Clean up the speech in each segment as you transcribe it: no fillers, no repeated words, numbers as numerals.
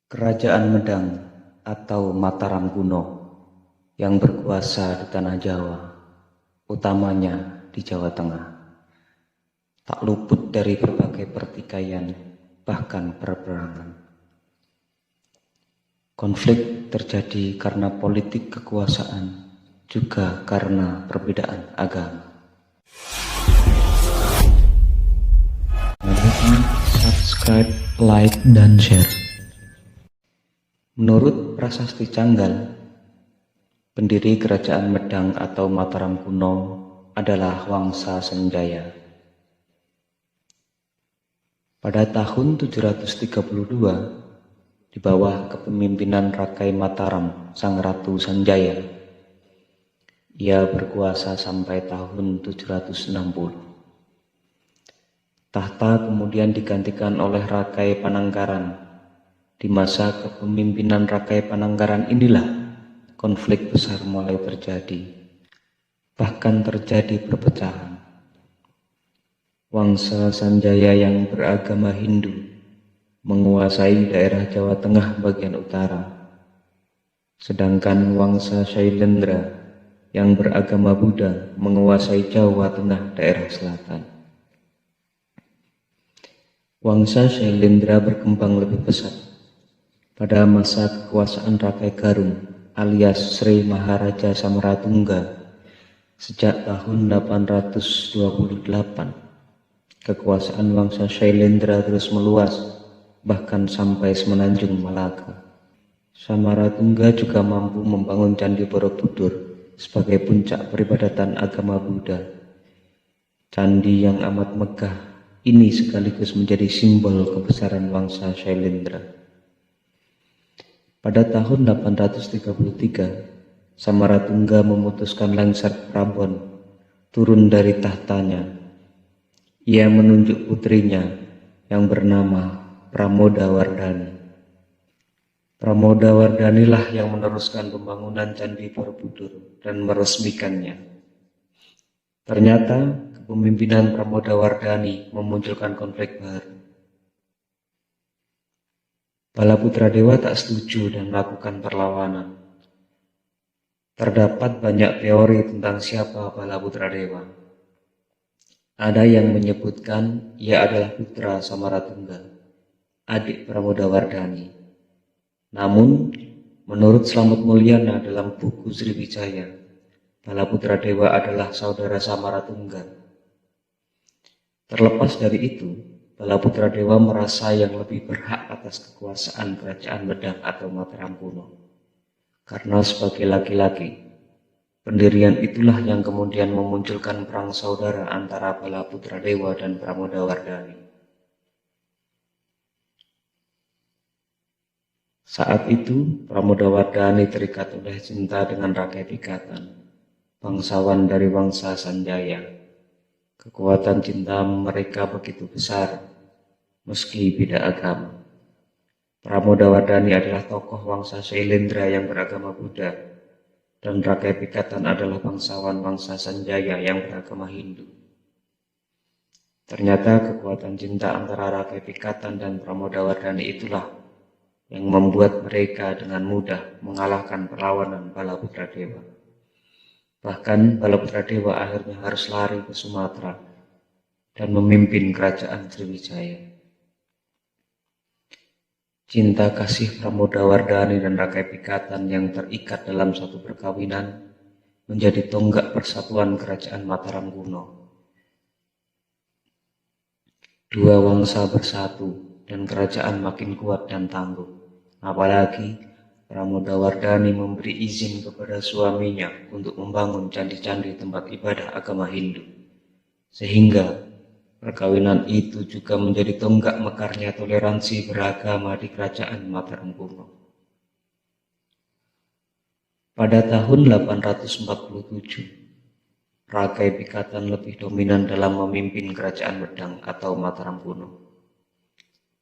Kerajaan Medang atau Mataram kuno yang berkuasa di tanah Jawa, utamanya di Jawa Tengah, tak luput dari berbagai pertikaian, bahkan peperangan. Konflik terjadi karena politik kekuasaan, juga karena perbedaan agama. Jangan lupa subscribe, like, dan share. Menurut Prasasti Canggal, pendiri Kerajaan Medang atau Mataram kuno adalah Wangsa Sanjaya. Pada tahun 732, di bawah kepemimpinan Rakai Mataram, Sang Ratu Sanjaya, ia berkuasa sampai tahun 760. Tahta kemudian digantikan oleh Rakai Panangkaran. Di masa kepemimpinan Rakai Panangkaran inilah konflik besar mulai terjadi, bahkan terjadi perpecahan. Wangsa Sanjaya yang beragama Hindu menguasai daerah Jawa Tengah bagian utara, sedangkan Wangsa Shailendra yang beragama Buddha menguasai Jawa Tengah daerah selatan. Wangsa Shailendra berkembang lebih pesat pada masa kekuasaan Rakai Garung alias Sri Maharaja Samaratungga. Sejak tahun 828, kekuasaan Wangsa Shailendra terus meluas, bahkan sampai semenanjung Malaka. Samaratungga juga mampu membangun Candi Borobudur sebagai puncak peribadatan agama Buddha. Candi yang amat megah ini sekaligus menjadi simbol kebesaran Wangsa Shailendra. Pada tahun 833, Samaratungga memutuskan Lengser Prabon turun dari tahtanya. Ia menunjuk putrinya yang bernama Pramodawardhani. Pramodawardhanilah yang meneruskan pembangunan Candi Borobudur dan meresmikannya. Ternyata kepemimpinan Pramodawardhani memunculkan konflik baru. Balaputradewa tak setuju dan melakukan perlawanan. Terdapat banyak teori tentang siapa Balaputradewa. Ada yang menyebutkan ia adalah putra Samaratungga, adik Pramodawardhani. Namun, menurut Slamet Mulyana dalam buku Sriwijaya, Balaputradewa adalah saudara Samaratungga. Terlepas dari itu, Balaputradewa merasa yang lebih berhak atas kekuasaan Kerajaan Medang atau Mataram kuno. Karena sebagai laki-laki, pendirian itulah yang kemudian memunculkan perang saudara antara Balaputradewa dan Pramodawardhani. Saat itu, Pramodawardhani terikat oleh cinta dengan Rakai Pikatan, bangsawan dari Wangsa Sanjaya. Kekuatan cinta mereka begitu besar, meski beda agama. Pramodawardhani adalah tokoh Wangsa Shailendra yang beragama Buddha, dan Rakai Pikatan adalah bangsawan Wangsa Sanjaya yang beragama Hindu. Ternyata kekuatan cinta antara Rakai Pikatan dan Pramodawardhani itulah yang membuat mereka dengan mudah mengalahkan perlawanan Balaputradewa. Bahkan Balaputradewa akhirnya harus lari ke Sumatera dan memimpin kerajaan Sriwijaya. Cinta kasih Pramodawardhani dan Rakai Pikatan yang terikat dalam satu perkawinan menjadi tonggak persatuan Kerajaan Mataram kuno. Dua wangsa bersatu dan kerajaan makin kuat dan tangguh. Apalagi Pramodawardhani memberi izin kepada suaminya untuk membangun candi-candi tempat ibadah agama Hindu. Sehingga perkawinan itu juga menjadi tonggak mekarnya toleransi beragama di Kerajaan Mataram kuno. Pada tahun 847, Rakai Pikatan lebih dominan dalam memimpin Kerajaan Medang atau Mataram kuno.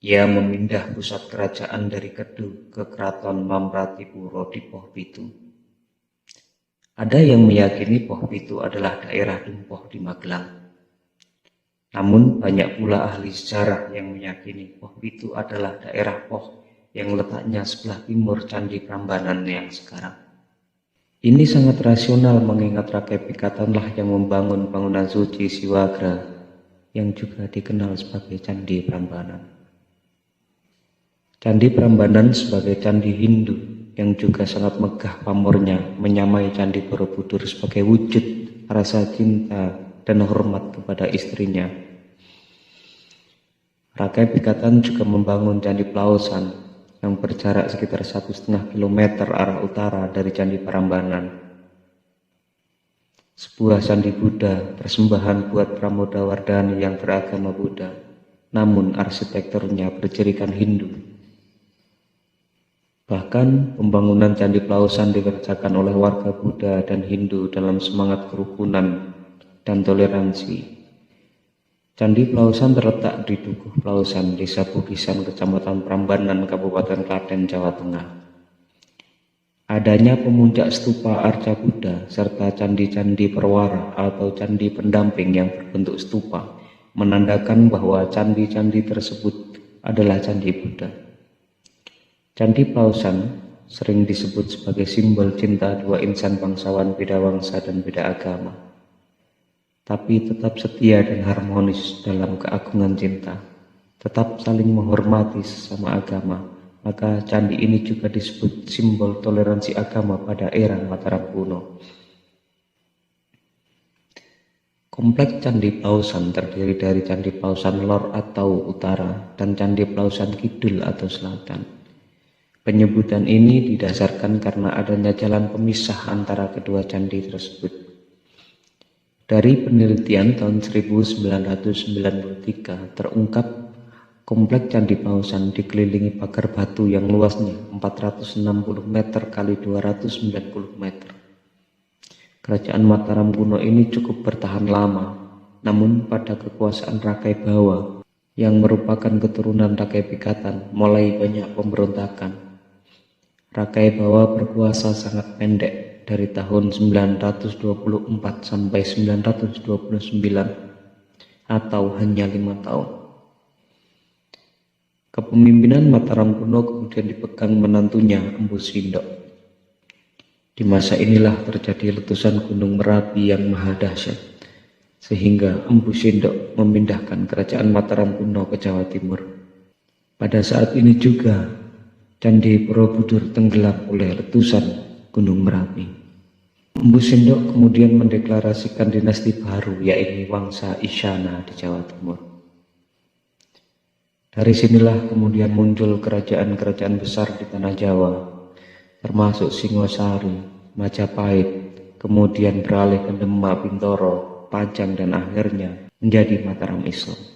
Ia memindah pusat kerajaan dari Kedu ke Keraton Mamratipuro di Poh Pitu. Ada yang meyakini Poh Pitu adalah daerah Dumpoh di Magelang. Namun banyak pula ahli sejarah yang meyakini Poh Pitu adalah daerah Poh yang letaknya sebelah timur Candi Prambanan yang sekarang. Ini sangat rasional mengingat Rakai Pikatanlah yang membangun bangunan suci Siwagra yang juga dikenal sebagai Candi Prambanan. Candi Prambanan sebagai candi Hindu yang juga sangat megah pamornya menyamai Candi Borobudur sebagai wujud rasa cinta dan hormat kepada istrinya. Rakai Pikatan juga membangun Candi Plausan yang berjarak sekitar 1,5 km arah utara dari Candi Prambanan. Sebuah candi Buddha persembahan buat Pramodawardhani yang beragama Buddha, namun arsitekturnya bercirikan Hindu. Bahkan pembangunan Candi Plausan dikerjakan oleh warga Buddha dan Hindu dalam semangat kerukunan dan toleransi. Candi Plausan terletak di Dukuh Plausan, Desa Bugisan, Kecamatan Prambanan, Kabupaten Klaten, Jawa Tengah. Adanya pemuncak stupa arca Buddha serta candi-candi perwara atau candi pendamping yang berbentuk stupa menandakan bahwa candi-candi tersebut adalah candi Buddha. Candi Plausan sering disebut sebagai simbol cinta dua insan bangsawan beda bangsa dan beda agama, tapi tetap setia dan harmonis dalam keagungan cinta, tetap saling menghormati sesama agama. Maka candi ini juga disebut simbol toleransi agama pada era Mataram kuno. Kompleks Candi Plausan terdiri dari Candi Plausan Lor atau Utara dan Candi Plausan Kidul atau Selatan. Penyebutan ini didasarkan karena adanya jalan pemisah antara kedua candi tersebut. Dari penelitian tahun 1993 terungkap kompleks Candi Plausan dikelilingi pagar batu yang luasnya 460 meter kali 290 meter. Kerajaan Mataram kuno ini cukup bertahan lama, namun pada kekuasaan Rakai Bawa yang merupakan keturunan Rakai Pikatan mulai banyak pemberontakan. Rakai Bawa berkuasa sangat pendek dari tahun 924 sampai 929 atau hanya 5 tahun. Kepemimpinan Mataram kuno kemudian dipegang menantunya Empu Sindok. Di masa inilah terjadi letusan Gunung Merapi yang maha dahsyat, sehingga Empu Sindok memindahkan kerajaan Mataram kuno ke Jawa Timur. Pada saat ini juga Candi Borobudur tenggelam oleh letusan Gunung Merapi. Empu Sindok kemudian mendeklarasikan dinasti baru, yaitu Wangsa Isyana di Jawa Timur. Dari sinilah kemudian muncul kerajaan-kerajaan besar di tanah Jawa, termasuk Singosari, Majapahit, kemudian beralih ke Demak, Bintoro, Pajang, dan akhirnya menjadi Mataram Islam.